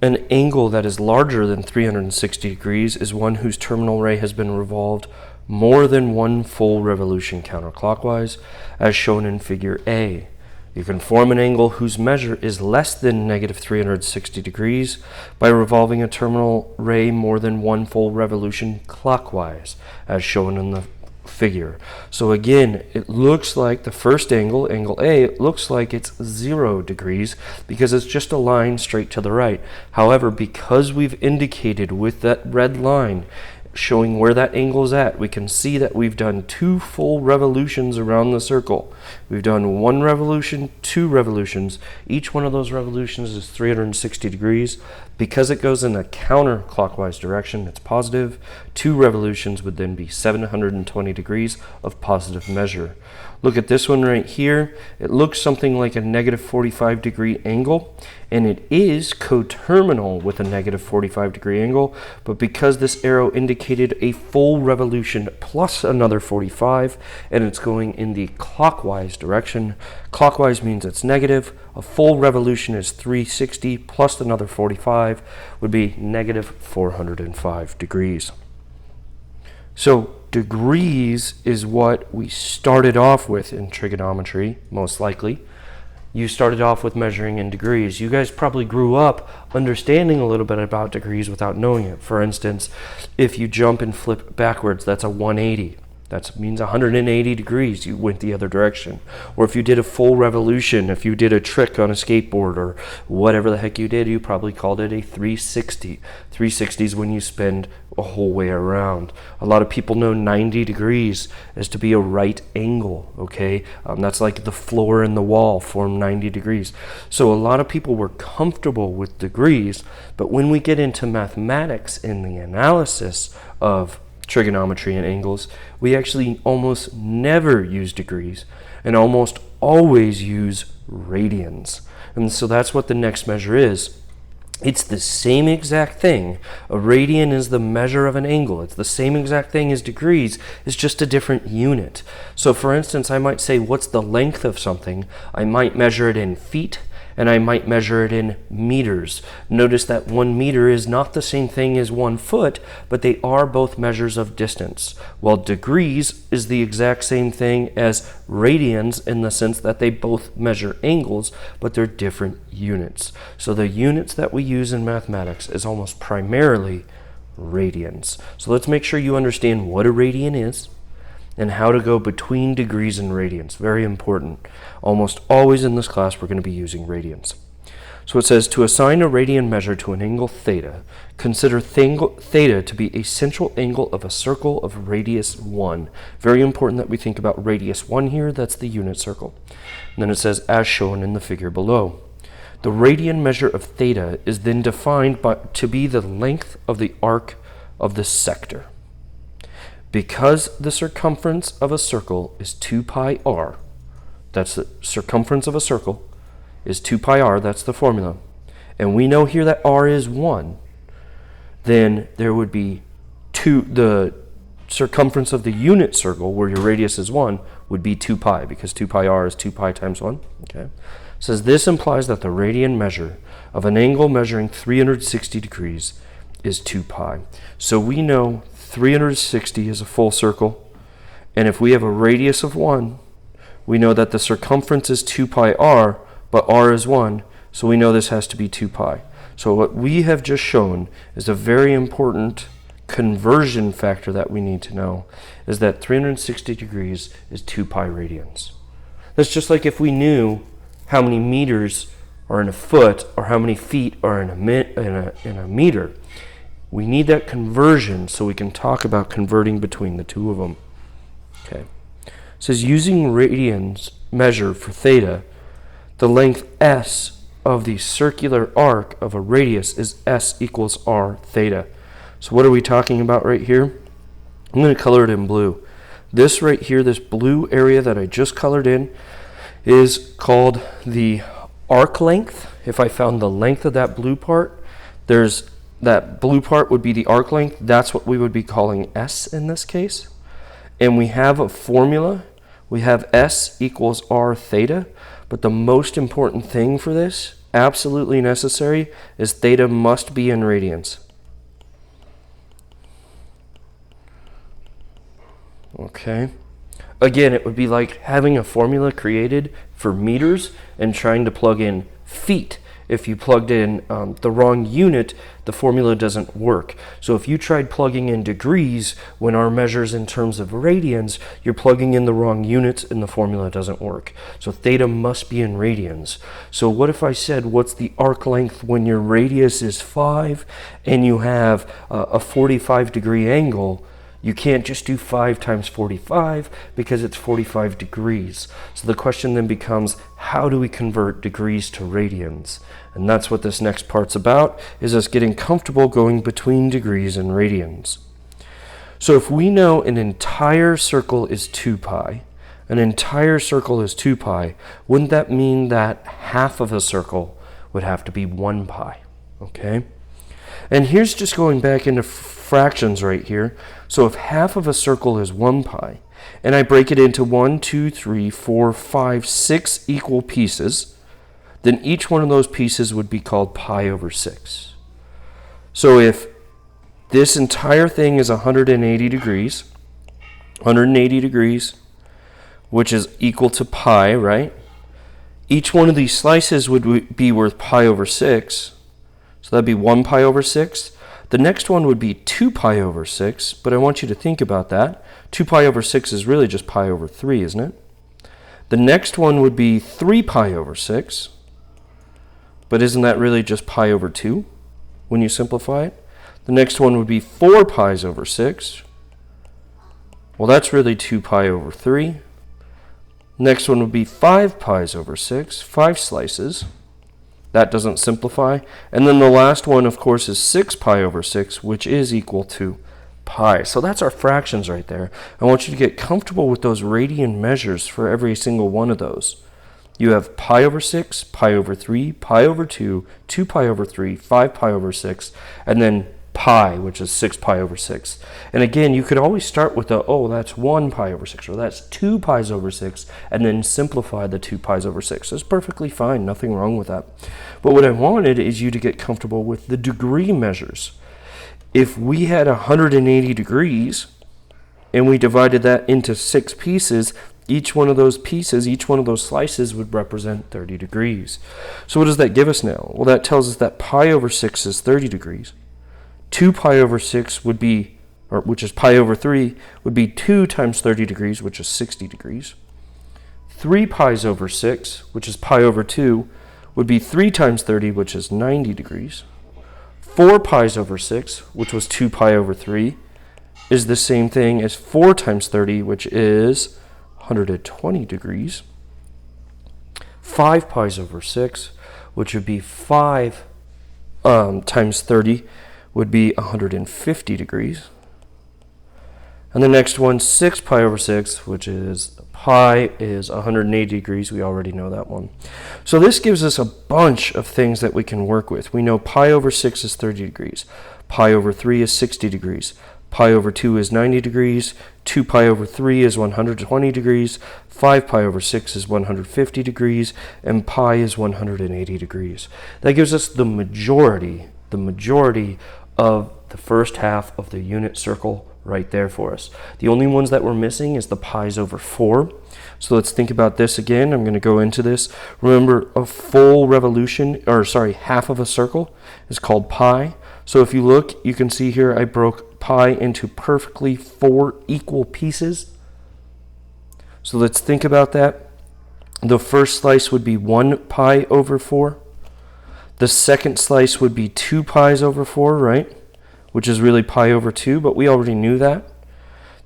An angle that is larger than 360 degrees is one whose terminal ray has been revolved more than one full revolution counterclockwise, as shown in figure A. You can form an angle whose measure is less than negative 360 degrees by revolving a terminal ray more than one full revolution clockwise, as shown in the figure. So again, it looks like the first angle, angle A, it looks like it's 0 degrees because it's just a line straight to the right. However, because we've indicated with that red line showing where that angle is at, we can see that we've done 2 full revolutions around the circle. We've done 1 revolution, 2 revolutions. Each one of those revolutions is 360 degrees. Because it goes in a counterclockwise direction, it's positive. 2 revolutions would then be 720 degrees of positive measure. Look at this one right here. It looks something like a negative 45 degree angle, and it is coterminal with a negative 45 degree angle, but because this arrow indicated a full revolution plus another 45, and it's going in the clockwise direction, clockwise means it's negative. A full revolution is 360 plus another 45 would be negative 405 degrees. So degrees is what we started off with in trigonometry, most likely. You started off with measuring in degrees. You guys probably grew up understanding a little bit about degrees without knowing it. For instance, if you jump and flip backwards, that's a 180. That means 180 degrees, you went the other direction. Or if you did a full revolution, if you did a trick on a skateboard or whatever the heck you did, you probably called it a 360. 360 is when you spin a whole way around. A lot of people know 90 degrees as to be a right angle, okay? That's like the floor and the wall form 90 degrees. So a lot of people were comfortable with degrees, but when we get into mathematics in the analysis of trigonometry and angles, we actually almost never use degrees and almost always use radians. And so that's what the next measure is. It's the same exact thing. A radian is the measure of an angle. It's the same exact thing as degrees. It's just a different unit. So for instance, I might say, what's the length of something? I might measure it in feet, and I might measure it in meters. Notice that 1 meter is not the same thing as 1 foot, but they are both measures of distance. While degrees is the exact same thing as radians in the sense that they both measure angles, but they're different units. So the units that we use in mathematics is almost primarily radians. So let's make sure you understand what a radian is and how to go between degrees and radians. Very important. Almost always in this class we're going to be using radians. So it says, to assign a radian measure to an angle theta, consider theta to be a central angle of a circle of radius 1. Very important that we think about radius 1 here. That's the unit circle. And then it says, as shown in the figure below. The radian measure of theta is then defined to be the length of the arc of the sector. Because the circumference of a circle is 2 pi r, that's the circumference of a circle, is 2 pi r, that's the formula, and we know here that r is 1, then there would be the circumference of the unit circle, where your radius is 1, would be 2 pi, because 2 pi r is 2 pi times 1. Okay. It says this implies that the radian measure of an angle measuring 360 degrees is 2 pi. So we know 360 is a full circle, and if we have a radius of 1, we know that the circumference is 2 pi r, but r is 1, so we know this has to be 2 pi. So what we have just shown is a very important conversion factor that we need to know, is that 360 degrees is 2 pi radians. That's just like if we knew how many meters are in a foot or how many feet are in a meter. We need that conversion so we can talk about converting between the two of them. Okay. It says using radians measure for theta, the length s of the circular arc of a radius is s equals r theta. So what are we talking about right here? I'm going to color it in blue. This right here, this blue area that I just colored in, is called the arc length. If I found the length of that blue part, that blue part would be the arc length. That's what we would be calling S in this case. And we have a formula. We have S equals R theta. But the most important thing for this absolutely necessary is theta must be in radians. Okay. Again, it would be like having a formula created for meters and trying to plug in feet. If you plugged in the wrong unit, the formula doesn't work. So if you tried plugging in degrees when our measures in terms of radians, you're plugging in the wrong units and the formula doesn't work. So theta must be in radians. So what if I said, what's the arc length when your radius is 5 and you have a 45 degree angle? You can't just do 5 times 45 because it's 45 degrees. So the question then becomes, how do we convert degrees to radians? And that's what this next part's about, is us getting comfortable going between degrees and radians. So if we know an entire circle is 2 pi, an entire circle is 2 pi, wouldn't that mean that half of a circle would have to be 1 pi? Okay? And here's just going back into fractions right here. So if half of a circle is 1 pi, and I break it into 1, 2, 3, 4, 5, 6 equal pieces, then each one of those pieces would be called pi over 6. So if this entire thing is 180 degrees, which is equal to pi, right? Each one of these slices would be worth pi over 6. So that'd be 1 pi over 6. The next one would be 2 pi over 6, but I want you to think about that. 2 pi over 6 is really just pi over 3, isn't it? The next one would be 3 pi over 6, but isn't that really just pi over 2 when you simplify it? The next one would be 4 pi's over 6. Well, that's really 2 pi over 3. Next one would be 5 pi's over 6, 5 slices. That doesn't simplify. And then the last one, of course, is 6 pi over 6, which is equal to pi. So that's our fractions right there. I want you to get comfortable with those radian measures for every single one of those. You have pi over 6, pi over 3, pi over 2, 2 pi over 3, 5 pi over 6, and then pi, which is 6 pi over 6. And again, you could always start with that's 1 pi over 6, or that's 2 pi's over 6, and then simplify the 2 pi's over 6. That's perfectly fine, nothing wrong with that. But what I wanted is you to get comfortable with the degree measures. If we had 180 degrees, and we divided that into 6 pieces, each one of those pieces, each one of those slices would represent 30 degrees. So what does that give us now? Well, that tells us that pi over 6 is 30 degrees. 2 pi over 6 would be, which is pi over 3, would be 2 times 30 degrees, which is 60 degrees. 3 pi's over 6, which is pi over 2, would be 3 times 30, which is 90 degrees. 4 pi's over 6, which was 2 pi over 3, is the same thing as 4 times 30, which is 120 degrees. 5 pi's over 6, which would be 5 times 30, would be 150 degrees. And the next one, 6 pi over 6, which is pi is 180 degrees. We already know that one. So this gives us a bunch of things that we can work with. We know pi over 6 is 30 degrees. Pi over 3 is 60 degrees. Pi over 2 is 90 degrees. 2 pi over 3 is 120 degrees. 5 pi over 6 is 150 degrees. And pi is 180 degrees. That gives us the majority of the first half of the unit circle right there for us. The only ones that we're missing is the pi's over 4. So let's think about this again. I'm going to go into this. Remember, a full half of a circle is called pi. So if you look, you can see here I broke pi into perfectly 4 equal pieces. So let's think about that. The first slice would be 1 pi over 4. The second slice would be 2 pi's over 4, right? Which is really pi over 2, but we already knew that.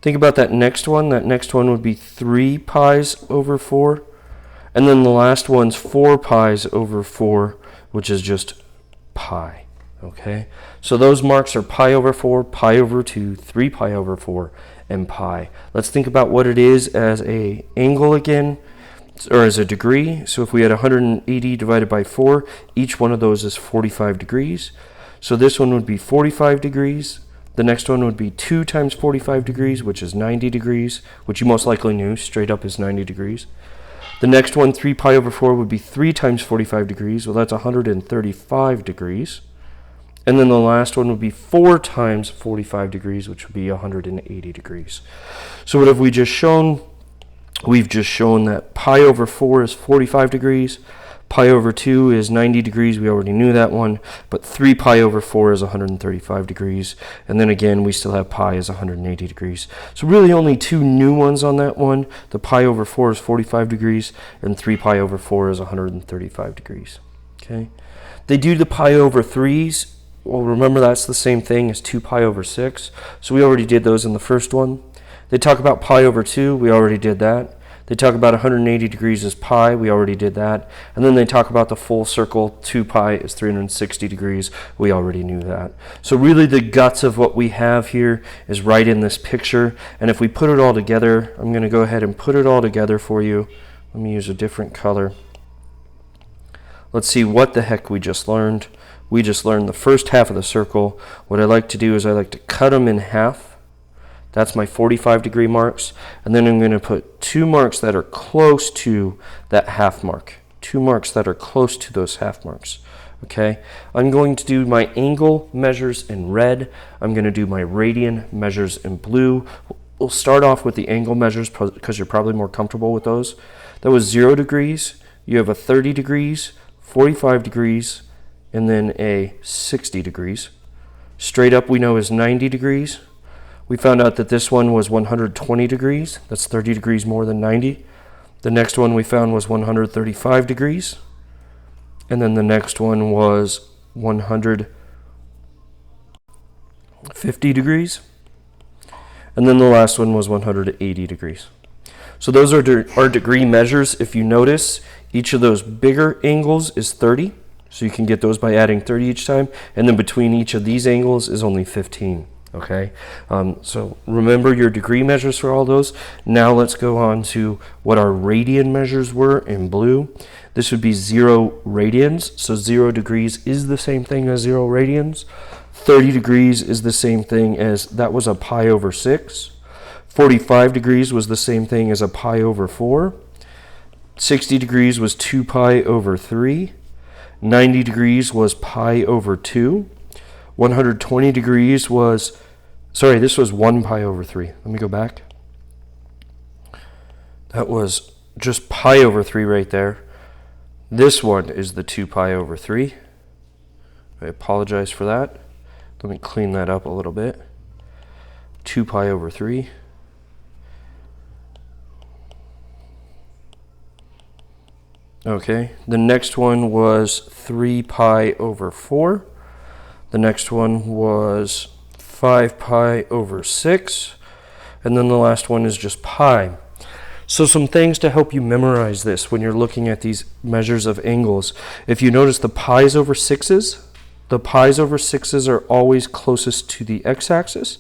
Think about that next one. That next one would be 3 pi's over 4. And then the last one's 4 pi's over 4, which is just pi. Okay? So those marks are pi over 4, pi over 2, 3 pi over 4, and pi. Let's think about what it is as an angle again, or as a degree. So if we had 180 divided by 4, each one of those is 45 degrees. So this one would be 45 degrees. The next one would be 2 times 45 degrees, which is 90 degrees, which you most likely knew straight up is 90 degrees. The next one, 3 pi over 4, would be 3 times 45 degrees. Well, that's 135 degrees. And then the last one would be 4 times 45 degrees, which would be 180 degrees. So what have we just shown? We've just shown that pi over 4 is 45 degrees. Pi over 2 is 90 degrees. We already knew that one. But 3 pi over 4 is 135 degrees. And then again, we still have pi is 180 degrees. So really only 2 new ones on that one. The pi over 4 is 45 degrees, and 3 pi over 4 is 135 degrees. Okay. They do the pi over 3s. Well, remember that's the same thing as 2 pi over 6. So we already did those in the first one. They talk about pi over 2. We already did that. They talk about 180 degrees as pi. We already did that. And then they talk about the full circle. 2 pi is 360 degrees. We already knew that. So really the guts of what we have here is right in this picture. And if we put it all together, I'm going to go ahead and put it all together for you. Let me use a different color. Let's see what the heck we just learned. We just learned the first half of the circle. What I like to do is I like to cut them in half. That's my 45 degree marks. And then I'm going to put 2 marks that are close to that half mark. 2 marks that are close to those half marks. Okay. I'm going to do my angle measures in red. I'm going to do my radian measures in blue. We'll start off with the angle measures because you're probably more comfortable with those. That was 0 degrees. You have a 30 degrees, 45 degrees, and then a 60 degrees. Straight up we know is 90 degrees. We found out that this one was 120 degrees. That's 30 degrees more than 90. The next one we found was 135 degrees. And then the next one was 150 degrees. And then the last one was 180 degrees. So those are our degree measures. If you notice, each of those bigger angles is 30. So you can get those by adding 30 each time. And then between each of these angles is only 15. Okay, so remember your degree measures for all those. Now let's go on to what our radian measures were in blue. This would be 0 radians. So 0 degrees is the same thing as 0 radians. 30 degrees is the same thing as, that was a pi over 6. 45 degrees was the same thing as a pi over 4. 60 degrees was 2 pi over 3. 90 degrees was pi over 2. 120 degrees was, sorry, this was 1 pi over 3. Let me go back. That was just pi over 3 right there. This one is the 2 pi over 3. I apologize for that. Let me clean that up a little bit. 2 pi over 3. Okay, the next one was 3 pi over 4. The next one was 5 pi over 6. And then the last one is just pi. So some things to help you memorize this when you're looking at these measures of angles. If you notice the pi's over 6's, the pi's over 6's are always closest to the x-axis.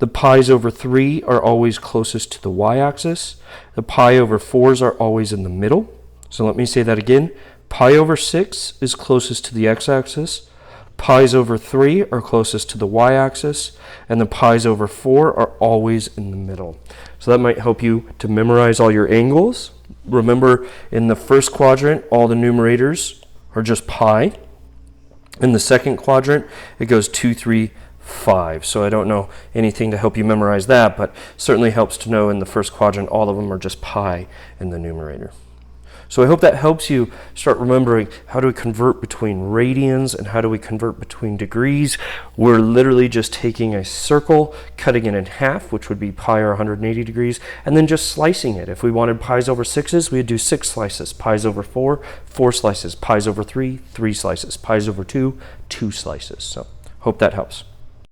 The pi's over 3 are always closest to the y-axis. The pi over 4's are always in the middle. So let me say that again. Pi over 6 is closest to the x-axis. Pi's over 3 are closest to the y-axis, and the pi's over 4 are always in the middle. So that might help you to memorize all your angles. Remember, in the first quadrant, all the numerators are just pi. In the second quadrant, it goes 2, 3, 5. So I don't know anything to help you memorize that, but certainly helps to know in the first quadrant, all of them are just pi in the numerator. So I hope that helps you start remembering how do we convert between radians and how do we convert between degrees. We're literally just taking a circle, cutting it in half, which would be pi or 180 degrees, and then just slicing it. If we wanted pi's over 6's, we'd do 6 slices. Pi's over 4, 4 slices. Pi's over 3, 3 slices. Pi's over 2, 2 slices. So hope that helps.